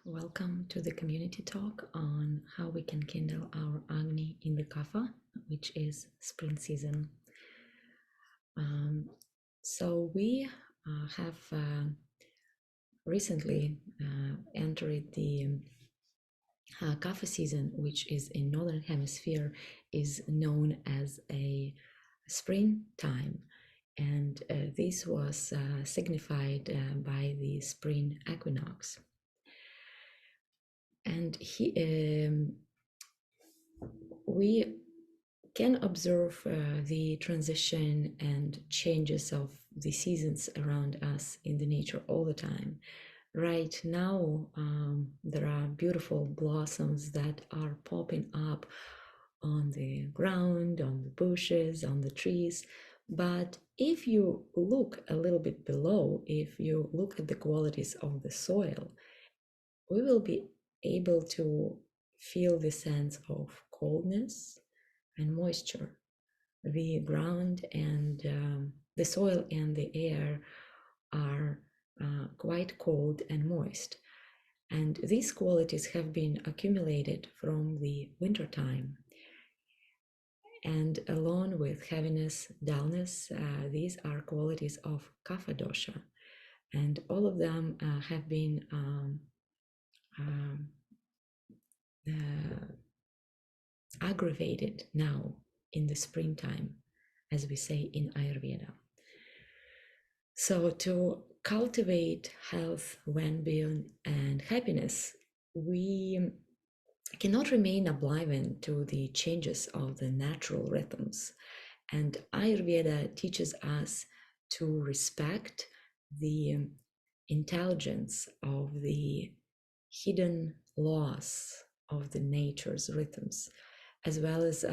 Welcome to the community talk on how we can kindle our agni in the kapha, which is spring season. So we have recently entered the kapha season, which is in northern hemisphere, is known as a springtime, and this was signified by the spring equinox. And we can observe the transition and changes of the seasons around us in the nature all the time. Right now, there are beautiful blossoms that are popping up on the ground, on the bushes, on the trees. But if you look a little bit below, if you look at the qualities of the soil, we will be able to feel the sense of coldness and moisture. The ground and the soil and the air are quite cold and moist. And these qualities have been accumulated from the winter time. And along with heaviness, dullness, these are qualities of kapha dosha. And all of them have been aggravated now in the springtime, as we say in Ayurveda. So to cultivate health, well-being, and happiness, we cannot remain oblivion to the changes of the natural rhythms. And Ayurveda teaches us to respect the intelligence of the hidden laws of the nature's rhythms, as well as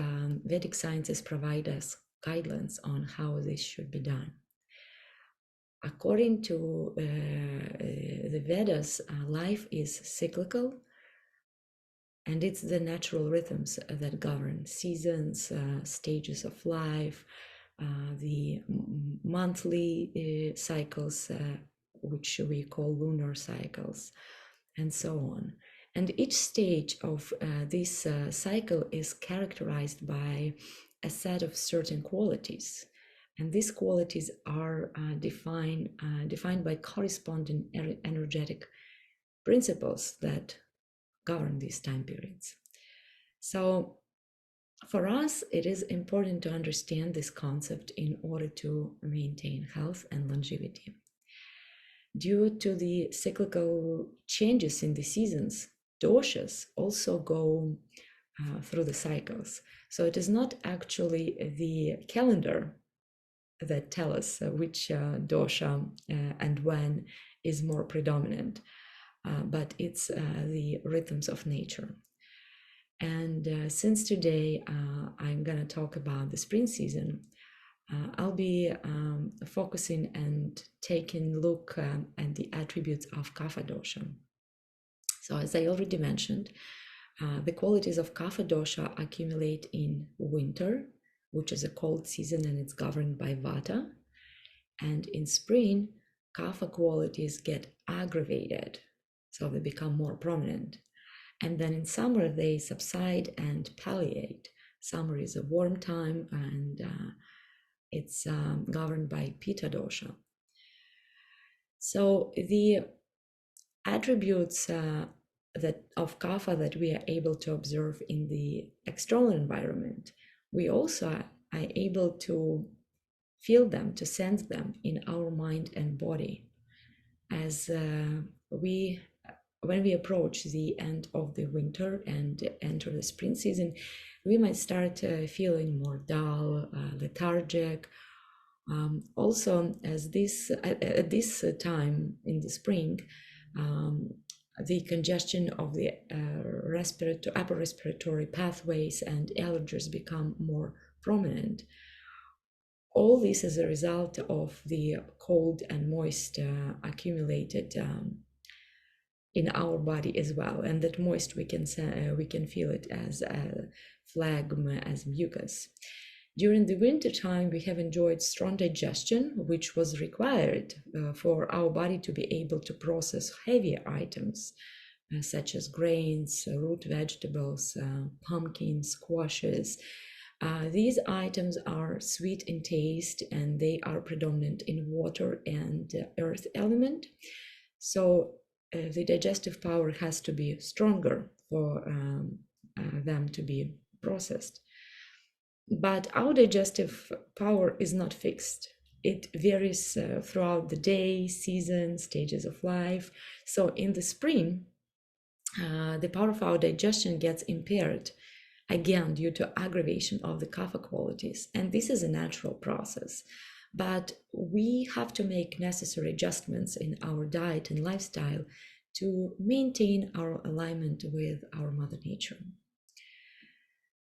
Vedic sciences provide us guidelines on how this should be done. According to the Vedas, life is cyclical, and it's the natural rhythms that govern seasons, stages of life, the monthly cycles, which we call lunar cycles, and so on. And each stage of this cycle is characterized by a set of certain qualities. And these qualities are defined by corresponding energetic principles that govern these time periods. So for us, it is important to understand this concept in order to maintain health and longevity. Due to the cyclical changes in the seasons, doshas also go through the cycles. So it is not actually the calendar that tell us which dosha and when is more predominant, but it's the rhythms of nature. And since today I'm going to talk about the spring season, I'll be focusing and taking a look at the attributes of kapha dosha. So as I already mentioned, the qualities of kapha dosha accumulate in winter, which is a cold season and it's governed by vata. And in spring, kapha qualities get aggravated, so they become more prominent. And then in summer, they subside and palliate. Summer is a warm time, and it's governed by pitta dosha. So the attributes that of kapha that we are able to observe in the external environment, we also are able to feel them, to sense them in our mind and body. As when we approach the end of the winter and enter the spring season, we might start feeling more dull, lethargic. Also, as at this time in the spring, the congestion of the upper respiratory pathways and allergies become more prominent. All this is a result of the cold and moist accumulated in our body as well, and that moist we can feel it as phlegm, as mucus. During the winter time, we have enjoyed strong digestion, which was required for our body to be able to process heavier items, such as grains, root vegetables, pumpkins, squashes. These items are sweet in taste and they are predominant in water and earth element. So the digestive power has to be stronger for them to be processed. But our digestive power is not fixed. It varies throughout the day, season, stages of life. So in the spring, the power of our digestion gets impaired, again, due to aggravation of the kapha qualities. And this is a natural process. But we have to make necessary adjustments in our diet and lifestyle to maintain our alignment with our Mother Nature.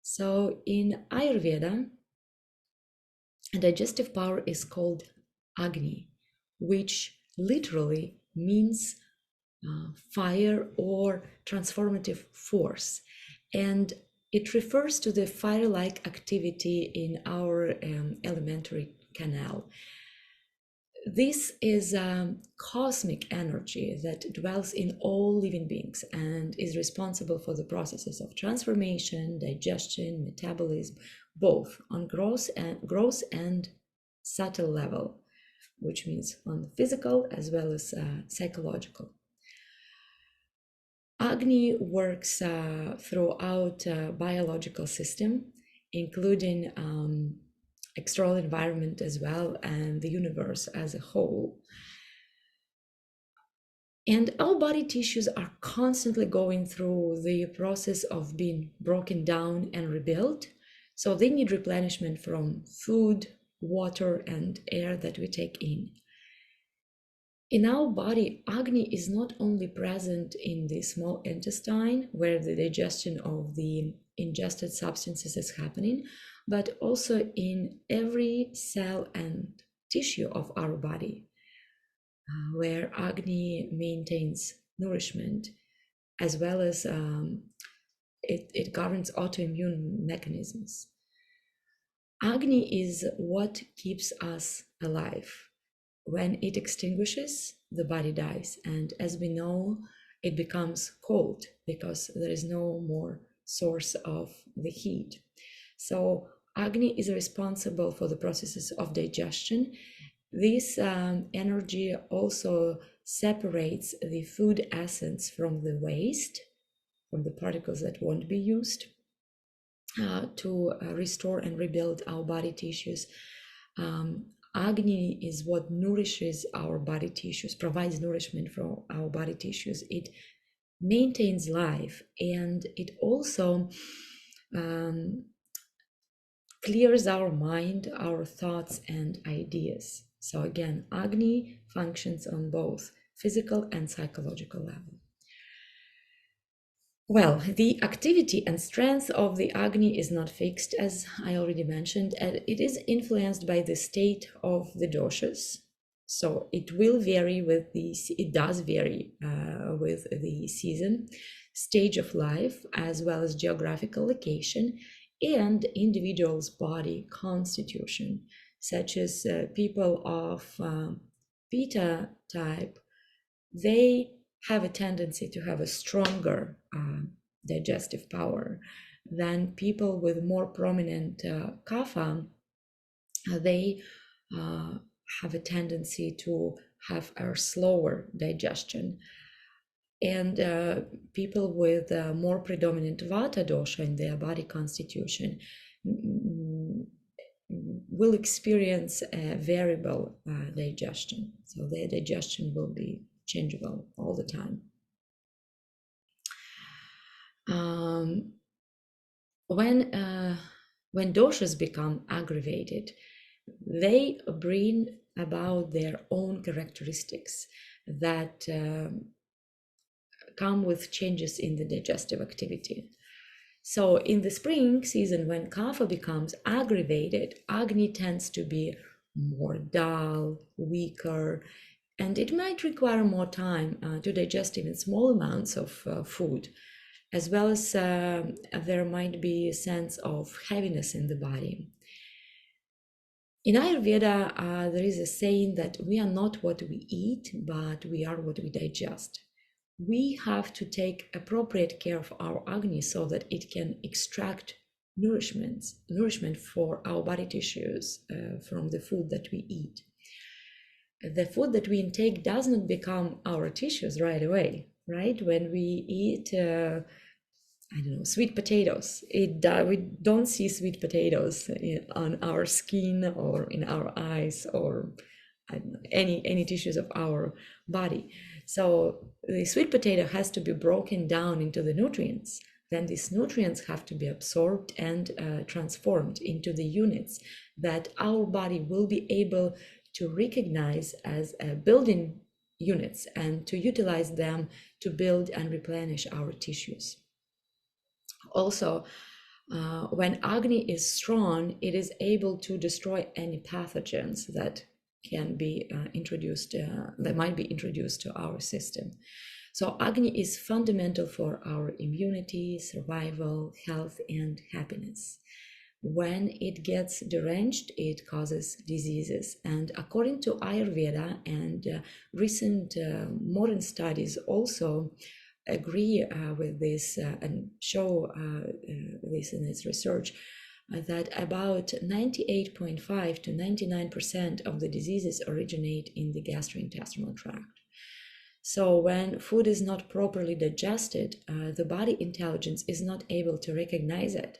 So in Ayurveda, digestive power is called agni, which literally means fire or transformative force. And it refers to the fire-like activity in our alimentary canal. This is cosmic energy that dwells in all living beings and is responsible for the processes of transformation, digestion, metabolism, both on gross and subtle level, which means on the physical as well as psychological. Agni works throughout biological system, including external environment as well and the universe as a whole. And our body tissues are constantly going through the process of being broken down and rebuilt. So they need replenishment from food, water, and air that we take in. In our body, agni is not only present in the small intestine, where the digestion of the ingested substances is happening, but also in every cell and tissue of our body, where agni maintains nourishment, as well as it governs autoimmune mechanisms. Agni is what keeps us alive. When it extinguishes, the body dies. And as we know, it becomes cold because there is no more source of the heat. So agni is responsible for the processes of digestion. This energy also separates the food essence from the waste, from the particles that won't be used, to restore and rebuild our body tissues. Agni is what nourishes our body tissues, provides nourishment for our body tissues. It maintains life, and it also clears our mind, our thoughts and ideas. So again, agni functions on both physical and psychological level. Well, the activity and strength of the agni is not fixed, as I already mentioned, and it is influenced by the state of the doshas. So it will vary with it does vary with the season, stage of life, as well as geographical location and individual's body constitution, such as people of Pitta type, they have a tendency to have a stronger digestive power than people with more prominent kapha. They have a tendency to have a slower digestion. And people with more predominant vata dosha in their body constitution will experience a variable digestion. So their digestion will be changeable all the time. When doshas become aggravated, they bring about their own characteristics that come with changes in the digestive activity. So in the spring season, when kapha becomes aggravated, agni tends to be more dull, weaker, and it might require more time to digest even small amounts of food, as well as there might be a sense of heaviness in the body. In Ayurveda, there is a saying that we are not what we eat, but we are what we digest. we have to take appropriate care of our agni so that it can extract nourishment for our body tissues from the food that we eat. The food that we intake does not become our tissues right away, right? When we eat I don't know, sweet potatoes. We don't see sweet potatoes on our skin or in our eyes or I don't know, any tissues of our body. So the sweet potato has to be broken down into the nutrients. Then these nutrients have to be absorbed and transformed into the units that our body will be able to recognize as building units and to utilize them to build and replenish our tissues. Also, when agni is strong, it is able to destroy any pathogens that can be introduced, that might be introduced to our system. So agni is fundamental for our immunity, survival, health, and happiness. When it gets deranged, it causes diseases. And according to Ayurveda and recent modern studies also agree with this and show this in its research, that about 98.5 to 99% of the diseases originate in the gastrointestinal tract. So when food is not properly digested, the body intelligence is not able to recognize it.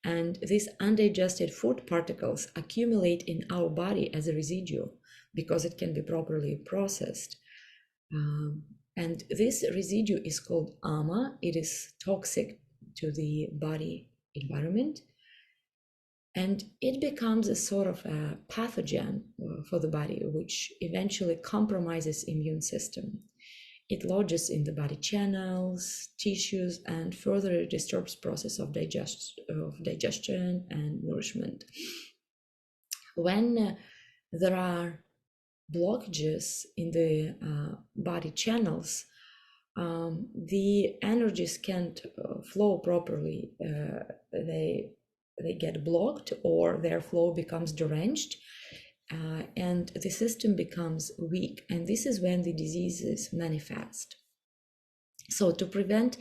And these undigested food particles accumulate in our body as a residue because it can be properly processed. And this residue is called ama. It is toxic to the body environment. And it becomes a sort of a pathogen for the body, which eventually compromises immune system. It lodges in the body channels, tissues, and further disturbs process of digestion and nourishment. When there are blockages in the body channels, the energies can't flow properly. They get blocked or their flow becomes deranged. And the system becomes weak, and this is when the diseases manifest. So to prevent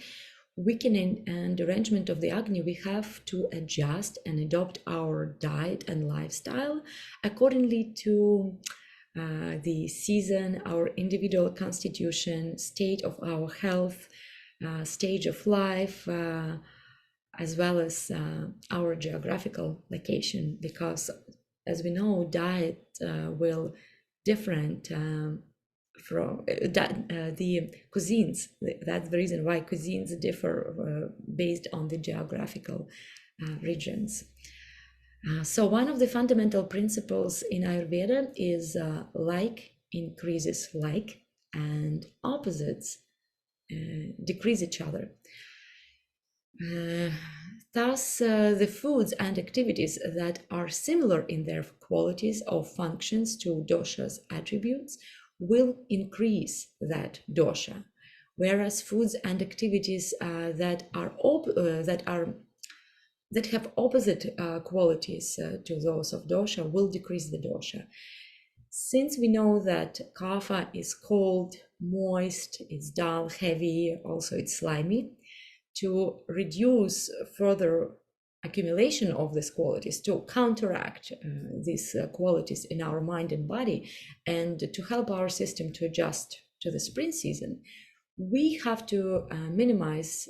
weakening and derangement of the agni, we have to adjust and adopt our diet and lifestyle accordingly to the season, our individual constitution, state of our health, stage of life, as well as our geographical location, because as we know, diet will different from the cuisines. That's the reason why cuisines differ based on the geographical regions. So one of the fundamental principles in Ayurveda is like increases like, and opposites decrease each other. Thus, the foods and activities that are similar in their qualities or functions to dosha's attributes will increase that dosha, whereas foods and activities that have opposite qualities to those of dosha will decrease the dosha. Since we know that kapha is cold, moist, it's dull, heavy, also it's slimy, to reduce further accumulation of these qualities, to counteract these qualities in our mind and body, and to help our system to adjust to the spring season, we have to minimize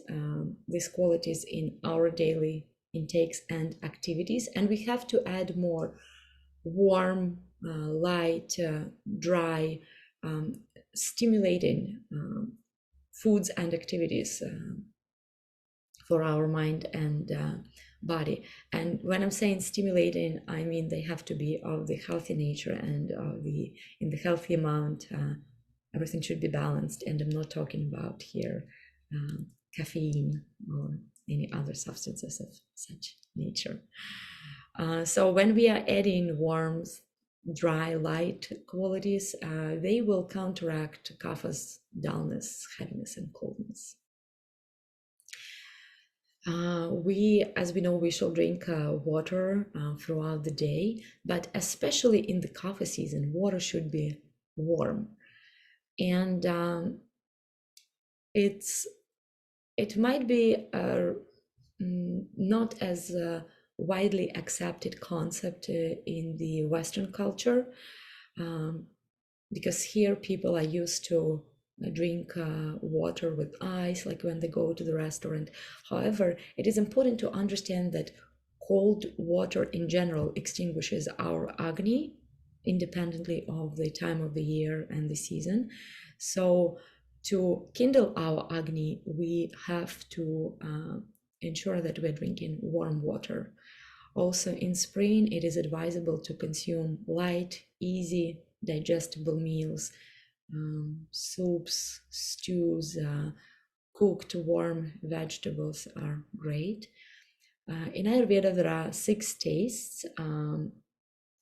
these qualities in our daily intakes and activities, and we have to add more warm, light, dry, stimulating foods and activities for our mind and body. And when I'm saying stimulating, I mean they have to be of the healthy nature and in the healthy amount. Everything should be balanced, and I'm not talking about here caffeine or any other substances of such nature. So when we are adding warmth, dry, light qualities, they will counteract kapha's dullness, heaviness, and coldness. As we know, we shall drink water throughout the day, but especially in the kapha season, water should be warm. And it might be not as a widely accepted concept in the Western culture, um, because here people are used to drink water with ice, like when they go to the restaurant. However, it is important to understand that cold water in general extinguishes our agni independently of the time of the year and the season. So to kindle our agni, we have to ensure that we're drinking warm water. Also, in spring, it is advisable to consume light, easy, digestible meals, soups, stews, cooked warm vegetables are great. In Ayurveda, there are 6 tastes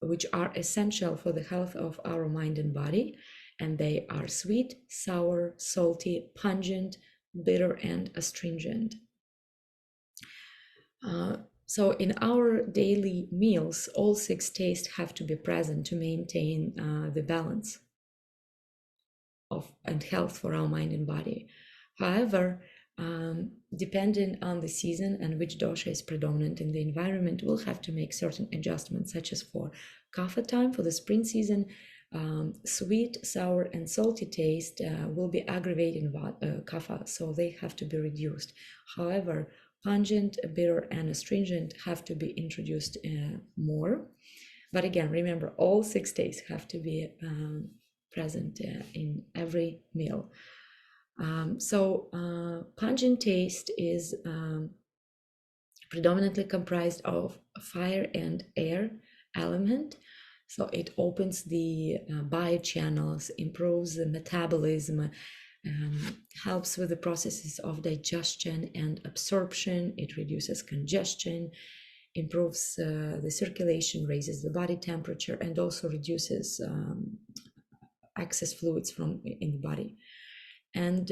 which are essential for the health of our mind and body, and they are sweet, sour, salty, pungent, bitter, and astringent. So in our daily meals, all 6 tastes have to be present to maintain the balance of and health for our mind and body. However, depending on the season and which dosha is predominant in the environment, we'll have to make certain adjustments, such as for kapha time, for the spring season, sweet, sour, and salty taste will be aggravating kapha, so they have to be reduced. However, pungent, bitter, and astringent have to be introduced more. But again, remember, all 6 tastes have to be present in every meal. Pungent taste is predominantly comprised of fire and air element. So it opens the bile channels, improves the metabolism, helps with the processes of digestion and absorption. It reduces congestion, improves the circulation, raises the body temperature, and also reduces excess fluids from in the body. And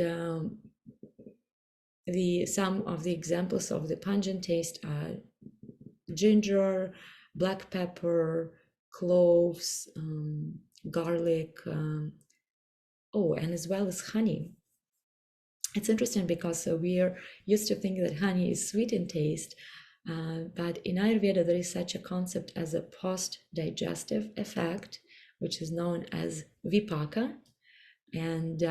some of the examples of the pungent taste are ginger, black pepper, cloves, garlic, and as well as honey. It's interesting because we are used to think that honey is sweet in taste, but in Ayurveda there is such a concept as a post-digestive effect, which is known as vipaka, and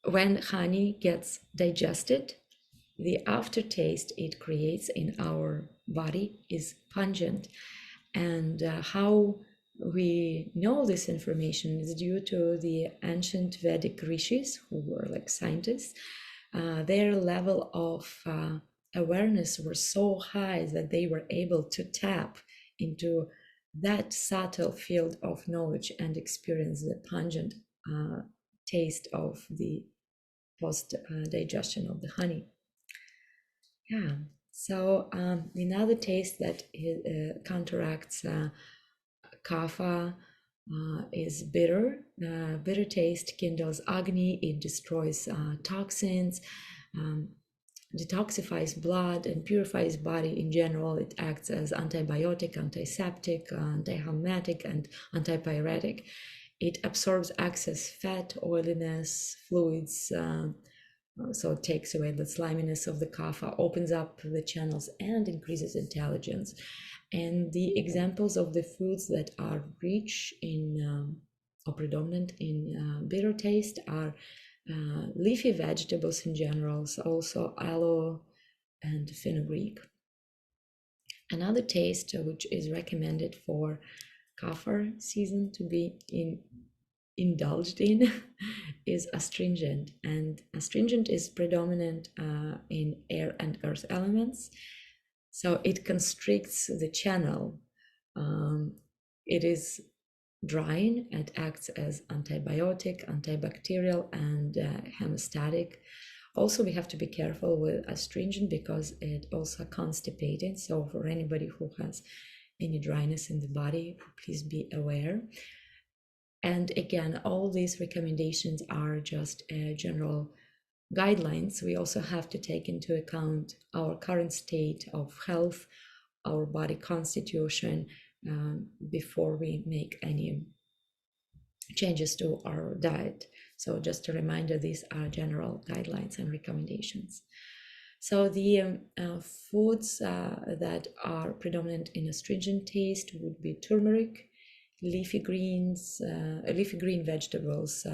when honey gets digested, the aftertaste it creates in our body is pungent. And how we know this information is due to the ancient Vedic rishis, who were like scientists. Their level of awareness were so high that they were able to tap into that subtle field of knowledge and experience the pungent taste of the post digestion of the honey. Yeah. So another taste that counteracts kapha is bitter. Bitter taste kindles agni. It destroys toxins, detoxifies blood, and purifies body in general. It acts as antibiotic, antiseptic, antihelmintic, and antipyretic. It absorbs excess fat, oiliness, fluids, so it takes away the sliminess of the kapha, opens up the channels, and increases intelligence. And the examples of the foods that are rich in or predominant in bitter taste are leafy vegetables in general, so also aloe and fenugreek. Another taste which is recommended for kapha season to be indulged in is astringent, and astringent is predominant in air and earth elements, so it constricts the channel. It is drying, it acts as antibiotic, antibacterial, and hemostatic. Also, we have to be careful with astringent because it also constipating, so for anybody who has any dryness in the body, please be aware. And again, all these recommendations are just general guidelines. We also have to take into account our current state of health, our body constitution, before we make any changes to our diet. So just a reminder, these are general guidelines and recommendations. So the foods that are predominant in astringent taste would be turmeric, leafy greens, leafy green vegetables,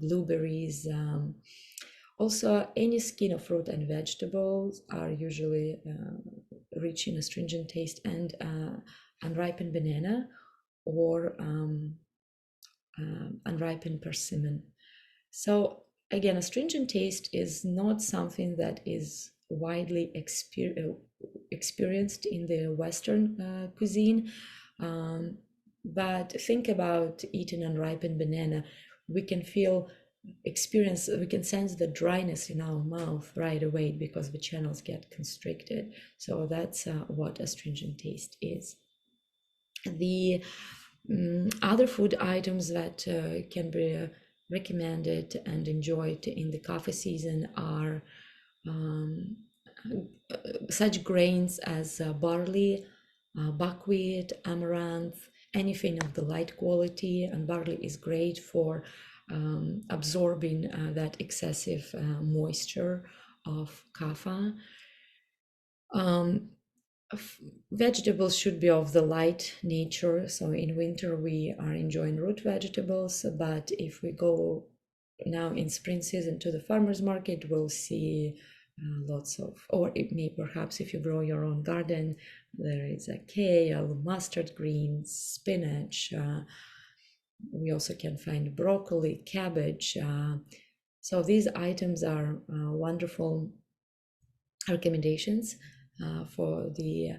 blueberries. Also, any skin of fruit and vegetables are usually rich in astringent taste, and unripened banana or unripened persimmon. So again, astringent taste is not something that is widely experienced in the Western cuisine. But think about eating unripened banana. We can we can sense the dryness in our mouth right away because the channels get constricted. So that's what astringent taste is. The other food items that can be recommended and enjoyed in the coffee season are such grains as barley, buckwheat, amaranth, anything of the light quality. And barley is great for absorbing that excessive moisture of kapha. Vegetables should be of the light nature. So in winter we are enjoying root vegetables, but if we go now in spring season to the farmers market, we'll see lots of, or it may perhaps if you grow your own garden, there is a kale, mustard greens, spinach. We also can find broccoli, cabbage. So these items are wonderful recommendations for the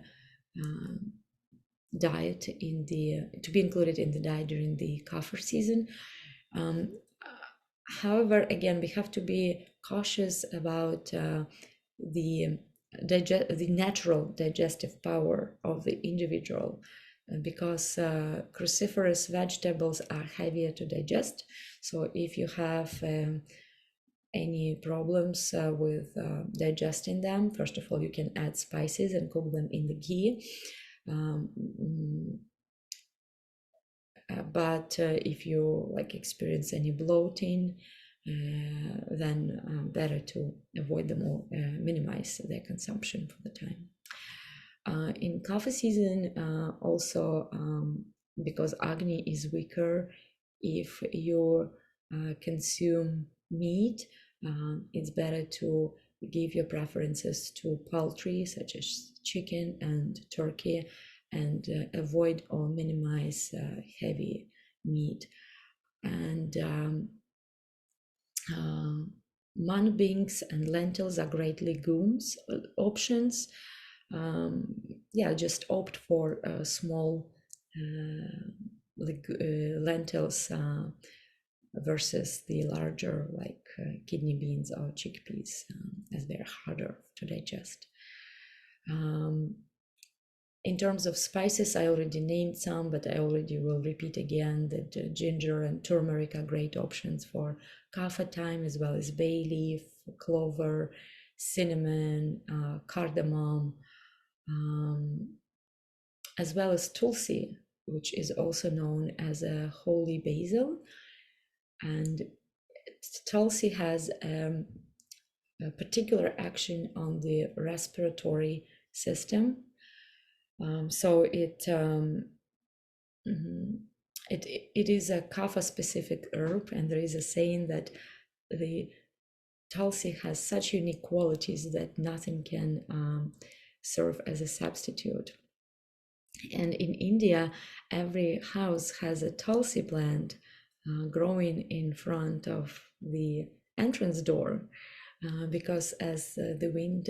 diet to be included in the diet during the coffee season. However, again, we have to be cautious about the natural digestive power of the individual, because cruciferous vegetables are heavier to digest. So if you have any problems with digesting them, first of all, you can add spices and cook them in the ghee. But if you experience any bloating, then better to avoid them or minimize their consumption for the time. In coffee season, also because agni is weaker, if you consume meat, it's better to give your preferences to poultry such as chicken and turkey, and avoid or minimize heavy meat. And mung beans and lentils are great legumes options. Just opt for small lentils versus the larger kidney beans or chickpeas, as they're harder to digest. In terms of spices, I already named some, but I already will repeat again that ginger and turmeric are great options for kapha time, as well as bay leaf, clover, cinnamon, cardamom, as well as tulsi, which is also known as a holy basil. And tulsi has a particular action on the respiratory system. So it is a kapha specific herb, and there is a saying that the tulsi has such unique qualities that nothing can serve as a substitute. And in India, every house has a tulsi plant growing in front of the entrance door. Because as the wind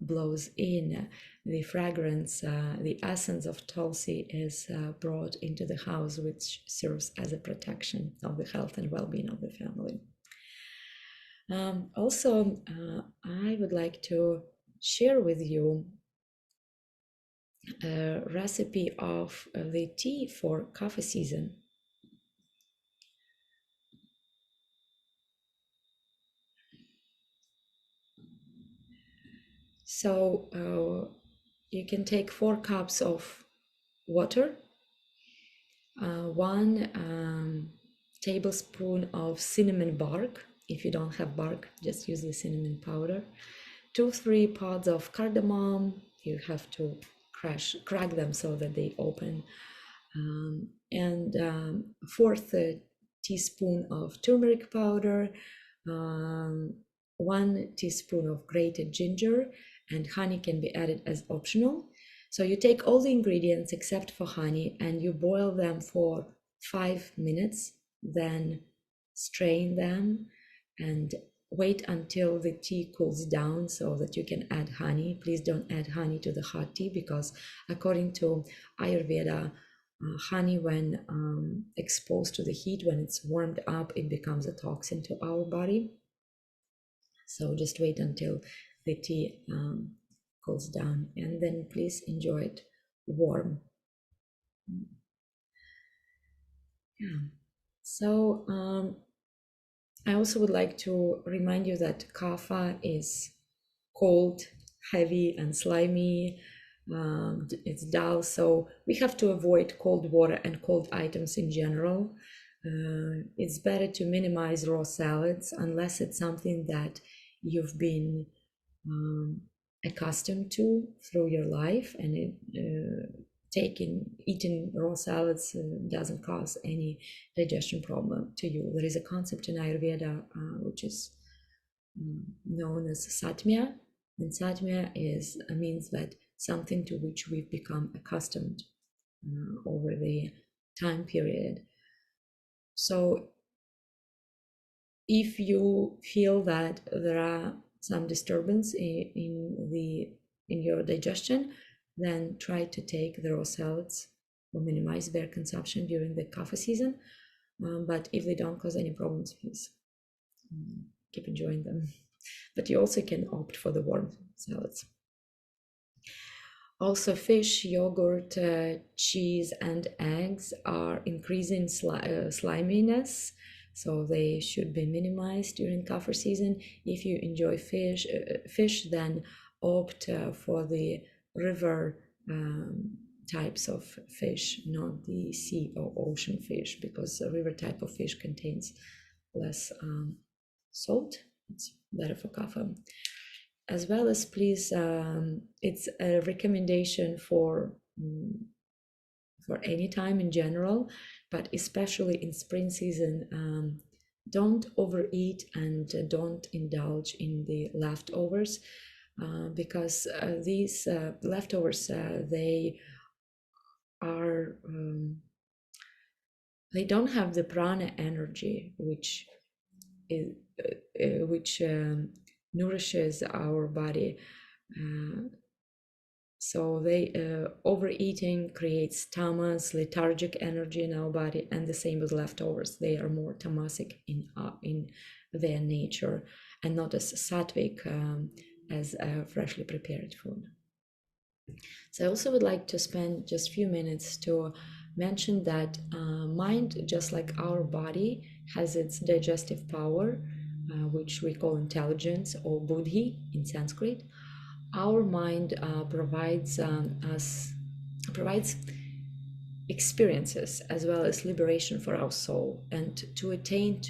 blows in, the fragrance, the essence of tulsi is brought into the house, which serves as a protection of the health and well-being of the family. Also, I would like to share with you a recipe of the tea for coffee season. So you can take 4 cups of water, 1 tablespoon of cinnamon bark. If you don't have bark, just use the cinnamon powder. 2-3 pods of cardamom. You have to crack them so that they open. And 1/4 teaspoon of turmeric powder, 1 teaspoon of grated ginger, and honey can be added as optional. So you take all the ingredients except for honey and you boil them for 5 minutes, then strain them and wait until the tea cools down so that you can add honey. Please don't add honey to the hot tea because according to Ayurveda, honey, when exposed to the heat, when it's warmed up, it becomes a toxin to our body. So just wait until the tea cools down and then please enjoy it warm. Yeah. So I also would like to remind you that kapha is cold, heavy, and slimy. It's dull, so we have to avoid cold water and cold items in general. It's better to minimize raw salads unless it's something that you've been accustomed to through your life, and eating raw salads doesn't cause any digestion problem to you. There is a concept in Ayurveda which is known as satmya, and satmya means that something to which we've become accustomed over the time period. So if you feel that there are some disturbance in your digestion, then try to take the raw salads or minimize their consumption during the kapha season. But if they don't cause any problems, please keep enjoying them. But you also can opt for the warm salads. Also, fish, yogurt, cheese, and eggs are increasing sliminess, so they should be minimized during kapha season. If you enjoy fish, then opt for the river types of fish, not the sea or ocean fish, because the river type of fish contains less salt. It's better for kapha. As well as, please, it's a recommendation for any time in general, but especially in spring season, don't overeat and don't indulge in the leftovers, because these leftovers, they don't have the prana energy, which nourishes our body. So overeating creates tamas, lethargic energy in our body, and the same with leftovers. They are more tamasic in their nature and not as sattvic as freshly prepared food. So I also would like to spend just a few minutes to mention that mind, just like our body, has its digestive power, which we call intelligence or buddhi in Sanskrit. Our mind provides experiences as well as liberation for our soul, and to attain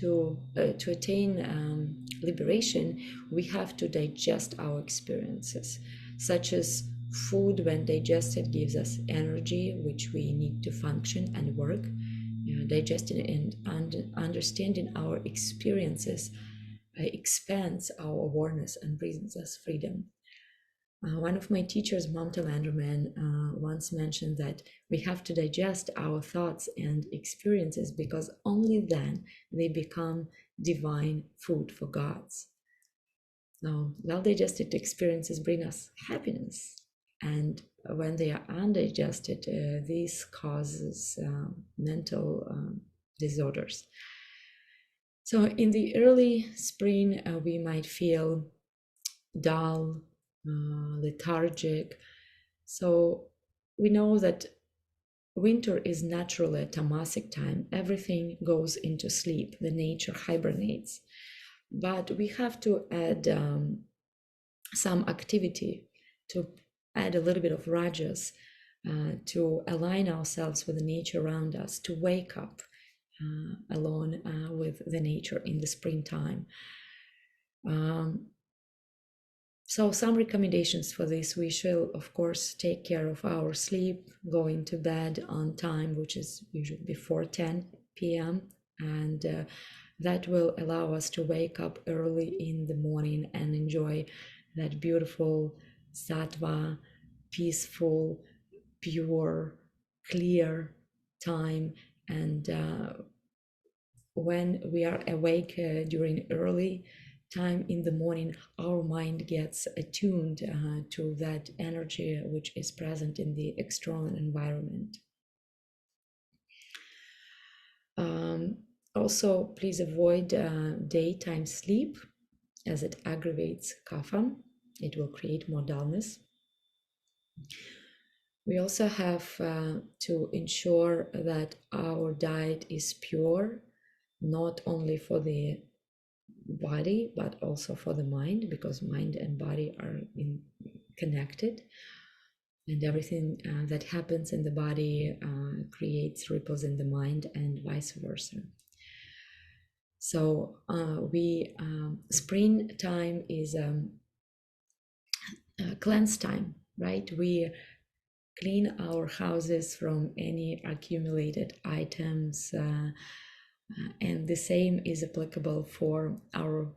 liberation, we have to digest our experiences, such as food. When digested, gives us energy which we need to function and work. Digesting and understanding our experiences expands our awareness and brings us freedom. One of my teachers, Mamta Landerman, once mentioned that we have to digest our thoughts and experiences because only then they become divine food for gods. Now, well-digested experiences bring us happiness, and when they are undigested, this causes mental disorders. So in the early spring, we might feel dull, lethargic. So we know that winter is naturally a tamasic time. Everything goes into sleep. The nature hibernates. But we have to add some activity to add a little bit of rajas to align ourselves with the nature around us, to wake up alone with the nature in the springtime. So some recommendations for this: we shall of course take care of our sleep, going to bed on time, which is usually before 10 p.m. and that will allow us to wake up early in the morning and enjoy that beautiful sattva, peaceful, pure, clear time. And when we are awake during early time in the morning, our mind gets attuned to that energy which is present in the external environment. Also, please avoid daytime sleep, as it aggravates kapha. It will create more dullness. We also have to ensure that our diet is pure, not only for the body but also for the mind, because mind and body are connected, and everything that happens in the body creates ripples in the mind and vice versa. So springtime is cleanse time, right? We clean our houses from any accumulated items, and the same is applicable for our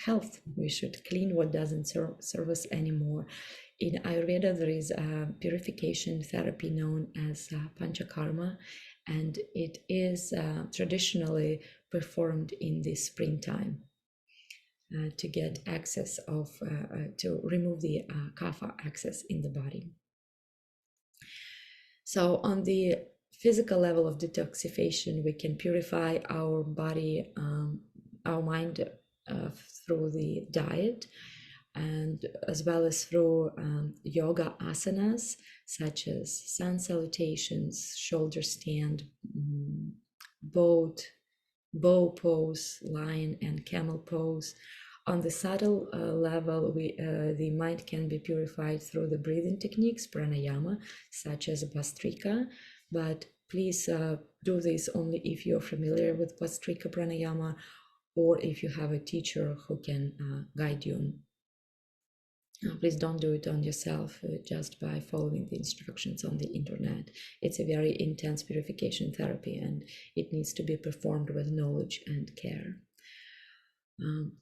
health. We should clean what doesn't serve us anymore. In Ayurveda, there is a purification therapy known as panchakarma, and it is traditionally performed in the springtime to get access of, to remove the kapha excess in the body. So on the physical level of detoxification, we can purify our body, our mind through the diet, and as well as through yoga asanas such as sun salutations, shoulder stand, bow pose, lion and camel pose. On the subtle level, the mind can be purified through the breathing techniques, pranayama, such as Bhastrika, but please do this only if you're familiar with Bhastrika pranayama, or if you have a teacher who can guide you. Please don't do it on yourself just by following the instructions on the internet. It's a very intense purification therapy, and it needs to be performed with knowledge and care.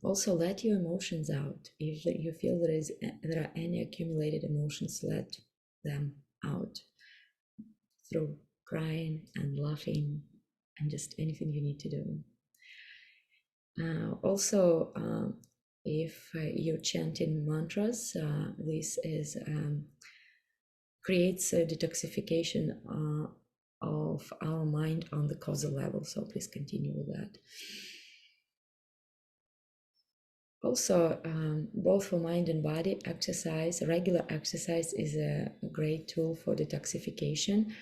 Also, let your emotions out. If you feel there are any accumulated emotions, let them out through crying and laughing and just anything you need to do. Also, if you're chanting mantras, this is creates a detoxification of our mind on the causal level. So please continue with that. Also, both for mind and body, regular exercise is a great tool for detoxification.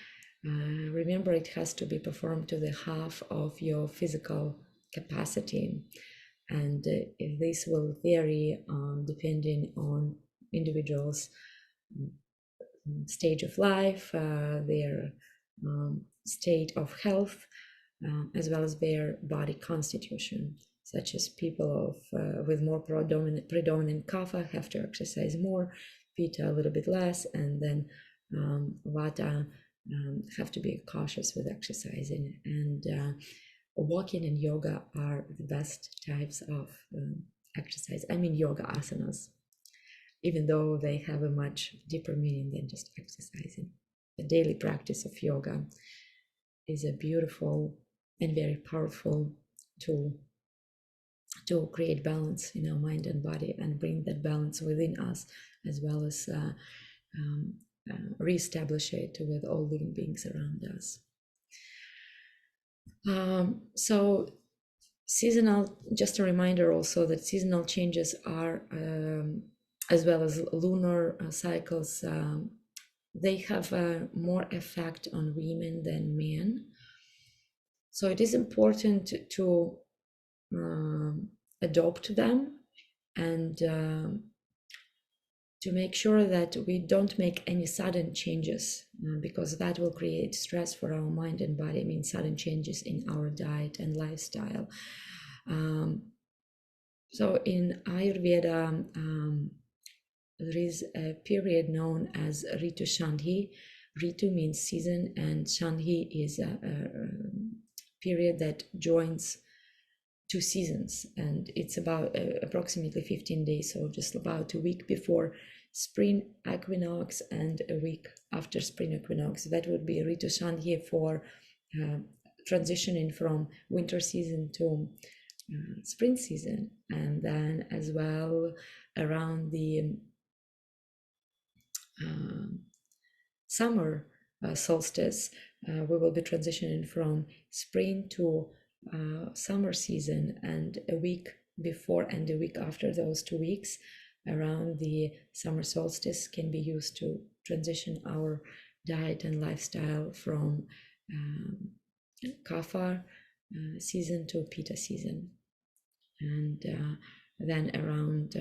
Remember, it has to be performed to the half of your physical capacity, and this will vary depending on individuals' stage of life, their state of health, as well as their body constitution. Such as people with more predominant kapha have to exercise more, pitta a little bit less, and then vata have to be cautious with exercising. And walking and yoga are the best types of exercise. I mean yoga asanas, even though they have a much deeper meaning than just exercising. The daily practice of yoga is a beautiful and very powerful tool to create balance in our mind and body and bring that balance within us, as well as reestablish it with all living beings around us. So seasonal, just a reminder also that seasonal changes are, as well as lunar cycles, they have more effect on women than men. So it is important to adopt them and to make sure that we don't make any sudden changes because that will create stress for our mind and body. I mean, sudden changes in our diet and lifestyle. So in Ayurveda, there is a period known as Ritu Shandhi. Ritu means season, and Shandhi is a period that joins two seasons, and it's about approximately 15 days, so just about a week before spring equinox and a week after spring equinox. That would be Ritu Shandhi for transitioning from winter season to spring season. And then as well around the summer solstice, we will be transitioning from spring to summer season, and a week before and a week after those 2 weeks around the summer solstice can be used to transition our diet and lifestyle from kapha season to pitta season. And then around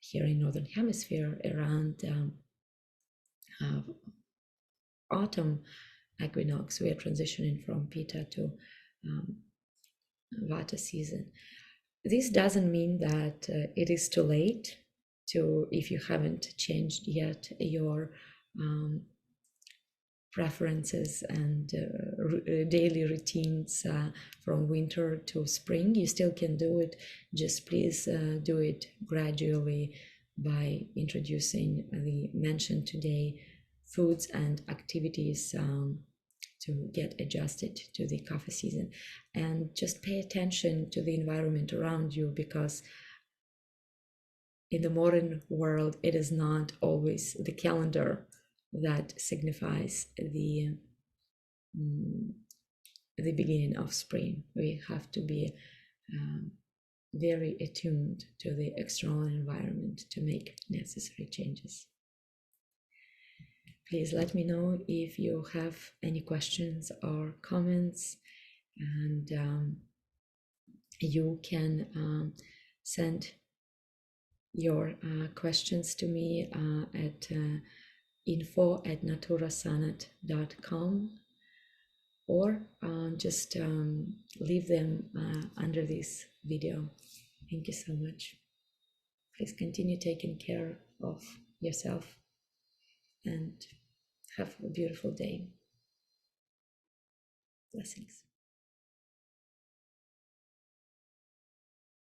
here in Northern Hemisphere, around autumn equinox, we are transitioning from pitta to vata season. This doesn't mean that it is too late to, if you haven't changed yet your preferences and daily routines from winter to spring. You still can do it. Just please do it gradually by introducing the mentioned today foods and activities to get adjusted to the kapha season. And just pay attention to the environment around you, because in the modern world, it is not always the calendar that signifies the beginning of spring. We have to be very attuned to the external environment to make necessary changes. Please let me know if you have any questions or comments, and you can send your questions to me at info@naturasanat.com, or just leave them under this video. Thank you so much. Please continue taking care of yourself and have a beautiful day. Blessings.